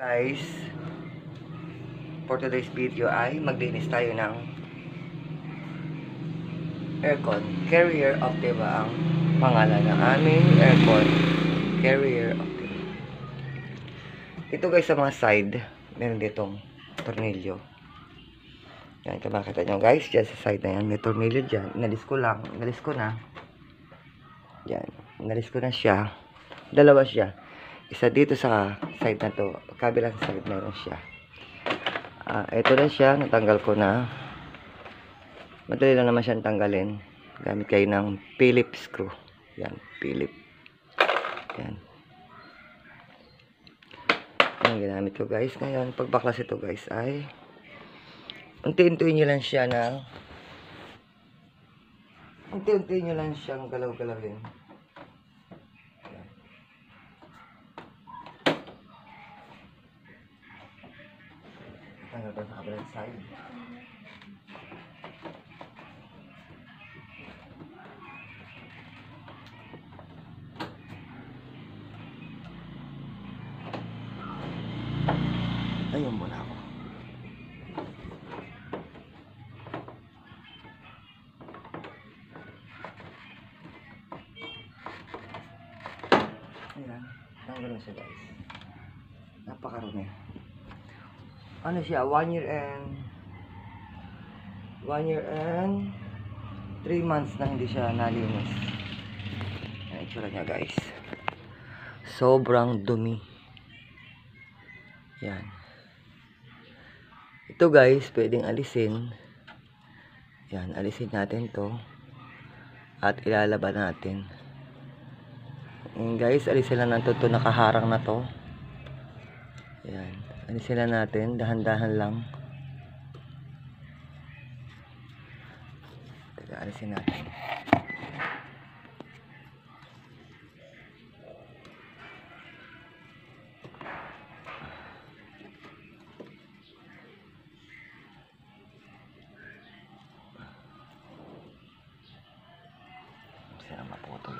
Guys, for today's video ay maglinis tayo ng aircon. Carrier Optima ang pangalan ng aming aircon. Carrier Optima. Ito guys sa mga side, meron ditong tornilyo. Yan, ito makita nyo guys, dyan sa side na yan, may tornilyo dyan. Inalis ko na. Yan, inalis ko na siya. Dalawa siya. Isa dito sa side na to, kabilang side meron siya. Ito na siya, natanggal ko na. Madali lang naman siyang tanggalin. Gamit kayo ng Phillips screw. Yan, Phillips. Yan. Yan, ginamit ko guys. Ngayon, pagbaklas ito guys ay unti-untiin nyo lang siya na unti-untiin nyo lang siyang galaw-galawin. Tanggal pa sa kabilang side. Ayun muna ako. Ayan, tanggal na siya guys. Napakarami. Ano siya, 1 year and 3 months na hindi siya nalinis. Ayan, itsura niya guys. Sobrang dumi. Yan. Ito guys, pwedeng alisin. Yan, alisin natin to. At ilalaban natin. Yan guys, alisin lang natin to, nakaharang na to. Yan. Alisin lang natin, dahan-dahan lang. Teka, alisin natin. Sila maputol.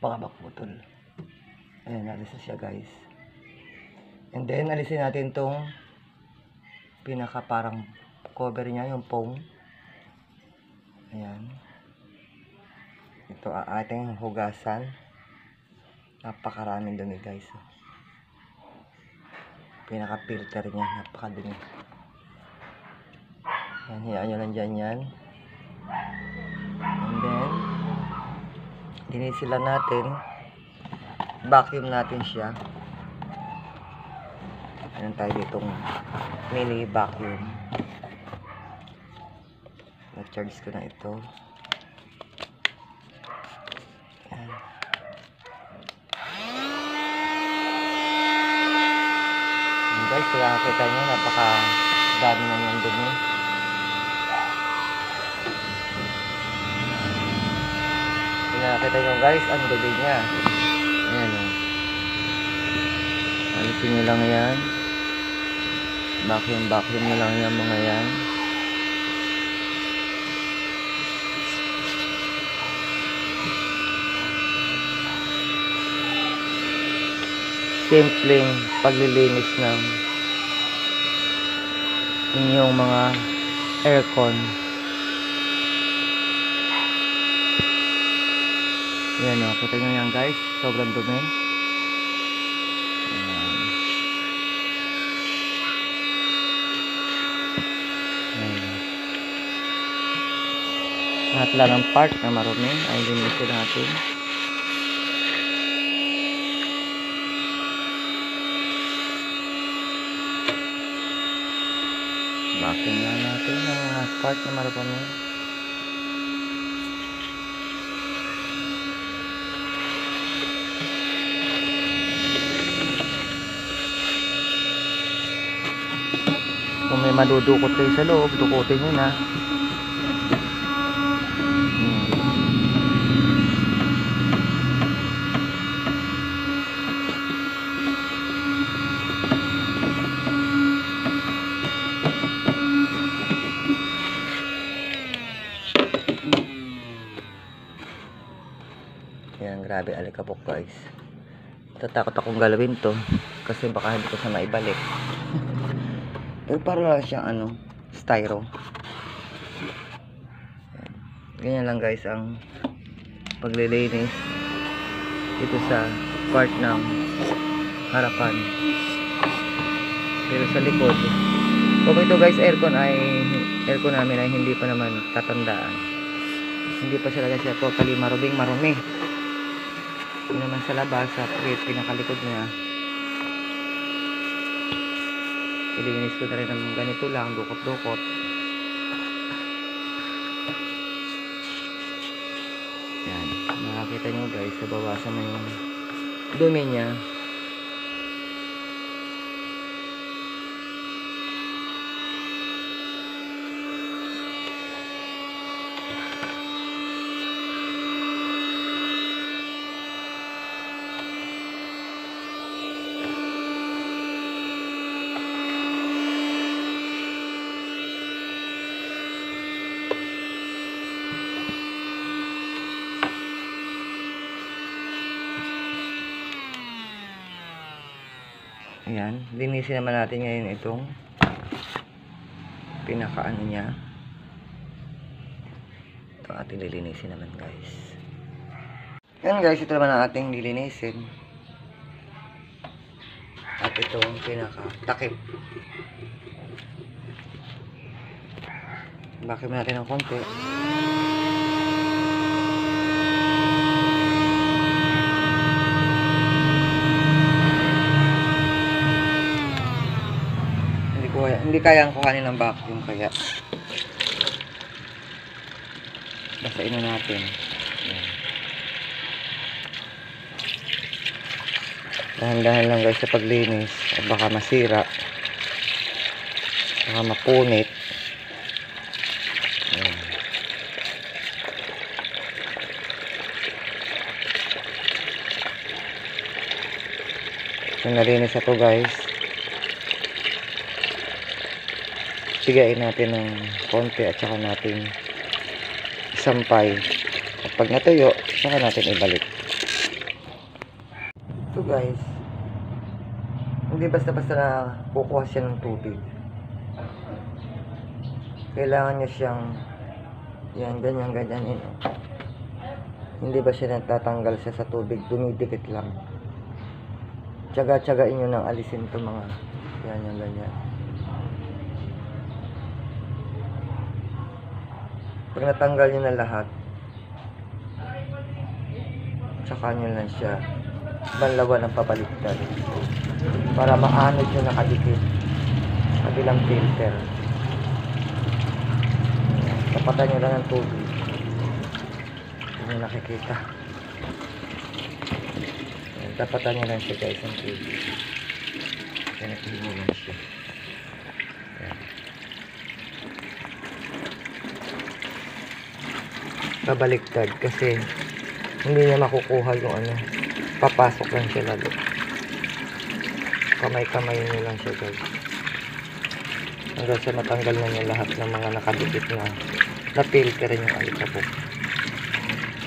Baka maputol. Ayan, alisin siya guys. And then, alisin natin tong pinaka parang cover niya, yung foam. Ayan. Ito ang ating hugasan. Napakaraming dumi guys. Pinaka filter niya, napakadumi. Ayan, hiyaan nyo lang dyan yan. And then, dinisilan natin. Vacuum natin siya. Ayan tayo ditong mini vacuum. Na-charge ko na ito. Ayan. Ayan guys, kaya nakita nyo, napaka-dami na yung dumi. Kaya nakita nyo guys, ang dumi niya. Ayan o. Alisin nyo lang yan. Vacuum nyo lang yan mga yan. Simpleng paglilinis ng inyong mga aircon. Ayan o, kita nyo yan guys, sobrang dumi. Lahat lang ng part na marumi ay linisin natin. Vacuum lang natin ang mga part na marumi. Kung may madudukot kayo sa loob, dukutin nyo na. Yan, grabe alikabok guys. Tatakot akong galawin to kasi baka hindi ko siya maibalik. Pero para lang siyang ano, styro. Ganyan lang guys ang paglilinis dito sa part ng harapan. Pero sa likod, kung ito guys aircon namin ay hindi pa naman tatandaan. Hindi pa sila siya totally marumi. Yun naman sa labas, sa pinakalikod niya. Ilinis ko na rin ng ganito lang, dukot-dukot. Yan, makakita nyo guys, nabawasan na yung dumi niya. Ayan, linisin naman natin ngayon itong pinakaano niya. Ito ating lilinisin naman guys. Yan guys, ito naman ang ating lilinisin. At itong pinaka-takip. Bakit natin ng konti. Hindi kayang kuhanin ng vacuum kaya basain na natin. Dahan-dahan lang guys sa paglinis at baka masira, baka mapunit. So nalinis ako guys, sigain natin ng konti at saka natin isampay. At pag natuyo, saka natin ibalik. Ito guys, hindi basta-basta na kukuha siya ng tubig. Kailangan niya siyang yan, ganyan. Hindi ba siya natatanggal siya sa tubig, dumidikit lang. Tiyaga-tiyagain nyo nang alisin ito mga yan, ganyan. Pag natanggal nyo na lahat, tsaka nyo lang siya banlawan ng pabaliktad para maanod yung nakadikit sa bilang filter. Tapatan nyo lang ng tubig, hindi nyo nakikita. Tapatan nyo lang siya guys ng tubig, ganito mo lang siya. Pabaliktad kasi hindi niya makukuha yung ano, papasok lang siya lalo. Kamay-kamay niyo lang siya guys hanggang sa matanggal na niya lahat ng mga nakadikit na filter yung alikabok.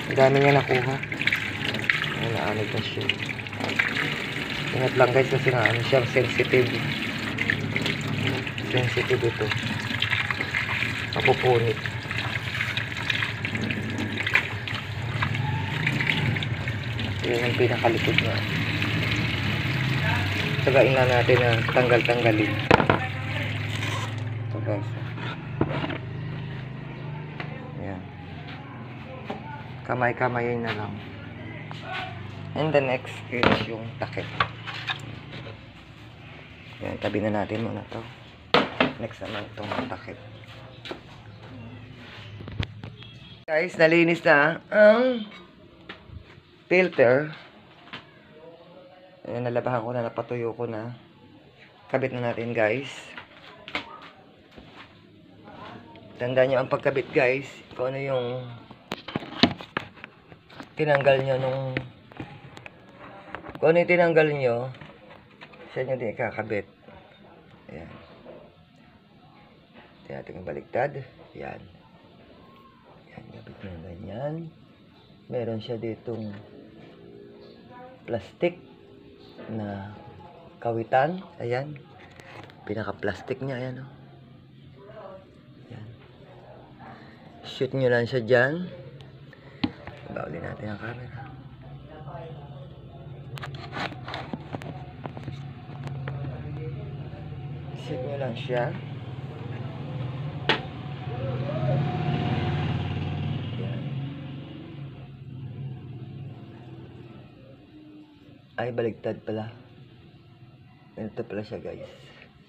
Ang dami niya nakuha. Ay, naanod na siya. Ingat lang guys kasi na ano siya, sensitive ito, mapupunit. Yun ang pinakalikod na. Tagain lang natin na tanggal-tanggalin. Ito guys. Ayan. Kamay-kamayin na lang. And the next is yung takip. Ayan, tabi na natin muna to. Next naman itong takip. Guys, nalinis na ang filter. Ayan, nalabahan ko na, napatuyo ko na. Kabit na natin guys. Tandaan nyo ang pagkabit guys, kung ano yung tinanggal nyo nung kung ano yung tinanggal nyo, siya nyo din kakabit. Ayan. Ito natin baliktad. Ayan. Ayan, kabit nyo ganyan. Meron siya ditong plastic na kawitan. Ayan. Pinaka-plastic niya. Ayan, oh. Ayan. Shoot nyo lang siya dyan. Baulin natin ang camera. Shoot nyo lang siya. Ayan. Ay, baligtad pala. Ganito pala siya, guys.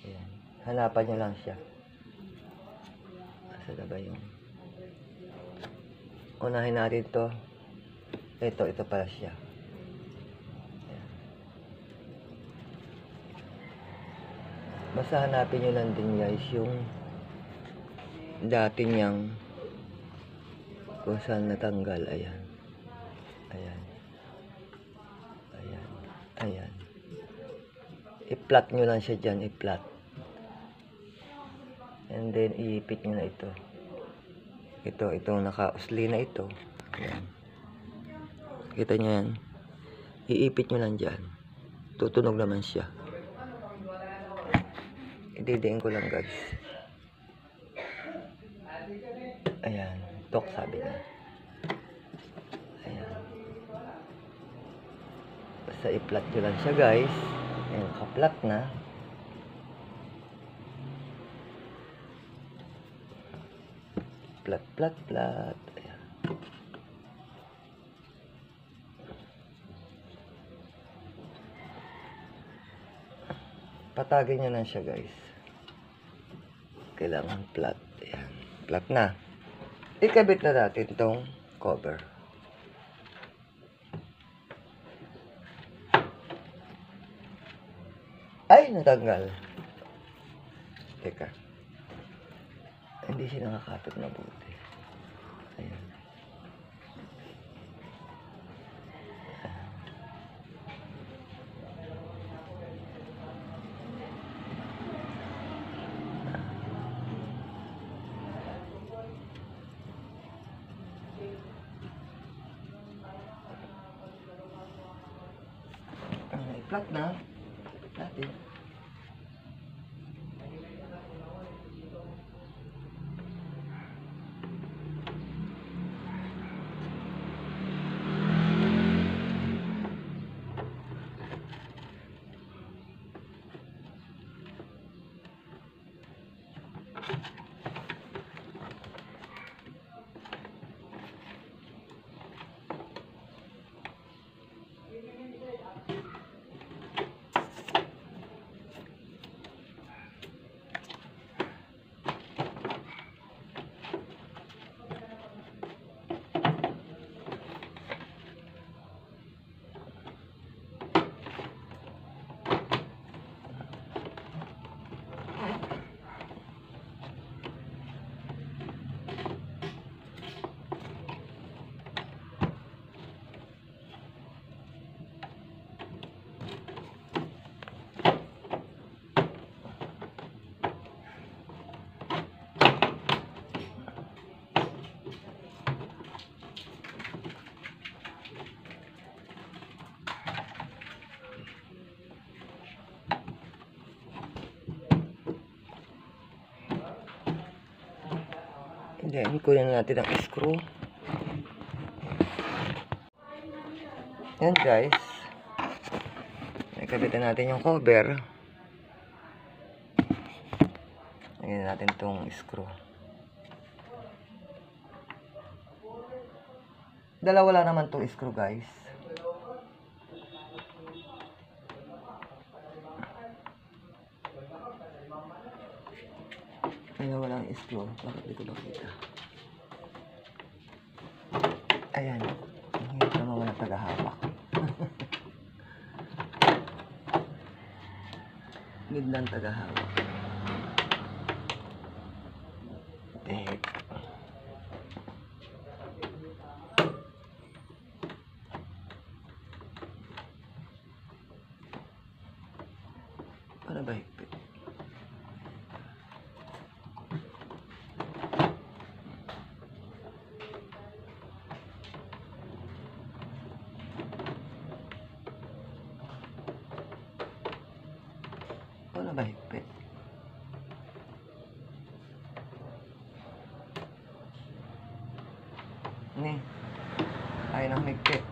Ayan. Hanapan nyo lang siya. Asa na ba yung... Unahin natin to. Ito pala siya. Ayan. Basta hanapin nyo lang din, guys, yung dati niyang kung saan natanggal. Ayan. Ayan. Ayan. Ayan. I-flat nyo lang siya dyan. I-flat. And then, iipit nyo na ito. Itong naka-usli na ito. Ayan. Kita nyo yan. Iipit nyo lang dyan. Tutunog naman siya. Ididiin ko lang, guys. Ayan. Tok, sabi niya. Ayan. Basta i-flat nyo lang siya, guys. Ayan, naka-flat na. Flat. Ayan. Patagin nyo lang siya, guys. Kailangan flat. Ayan. Flat na. Ikabit na natin tong cover. Ay, natanggal. Teka. Hindi siya nakakapit mabuti. Ayan. Flat na. Natin. Then, kunin natin ang screw. Yan, guys. Nakabitan natin yung cover. Lagyan natin tong screw. Dalawa lang naman tong screw, guys. Dalawa lang screw. Bakit di ko makita? Ayan. Ang hirap naman wala tagahawak. Need lang tagahawak. Tek. Para ba higpit? na ba higpit? Ni. Ayaw nang higpit.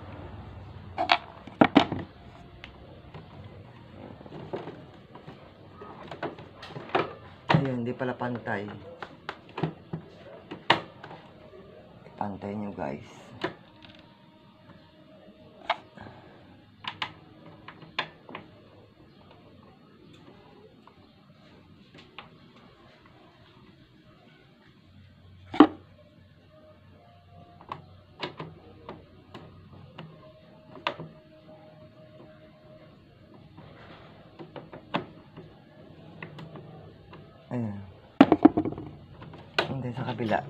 Ayun, hindi pala pantay. Pantay nyo guys. Ayan. Hindi sa kabila.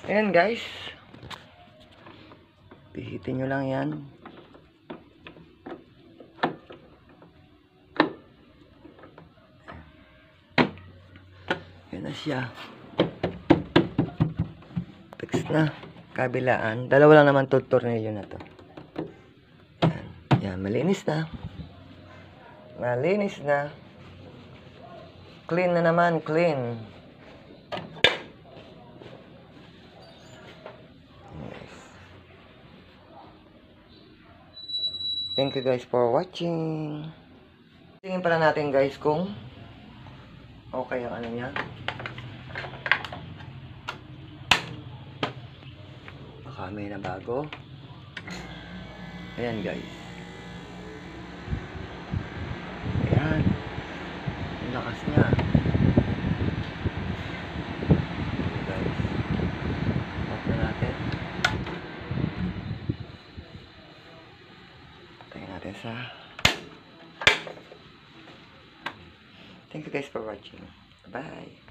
Ayan guys. Pihitin nyo lang yan. Yan na siya. Fix na. Kabilaan. Dalawa lang naman to tornilyo na to. Yan. Yan. Malinis na. Malinis na. Clean na naman. Clean. Thank you guys for watching. Tingin pala natin guys kung okay ang ano niya. Baka may na bago. Ayan guys. Ayan. Ang lakas niya. Okay guys. Off na natin. Patayin natin sa... Thank you guys for watching. Bye.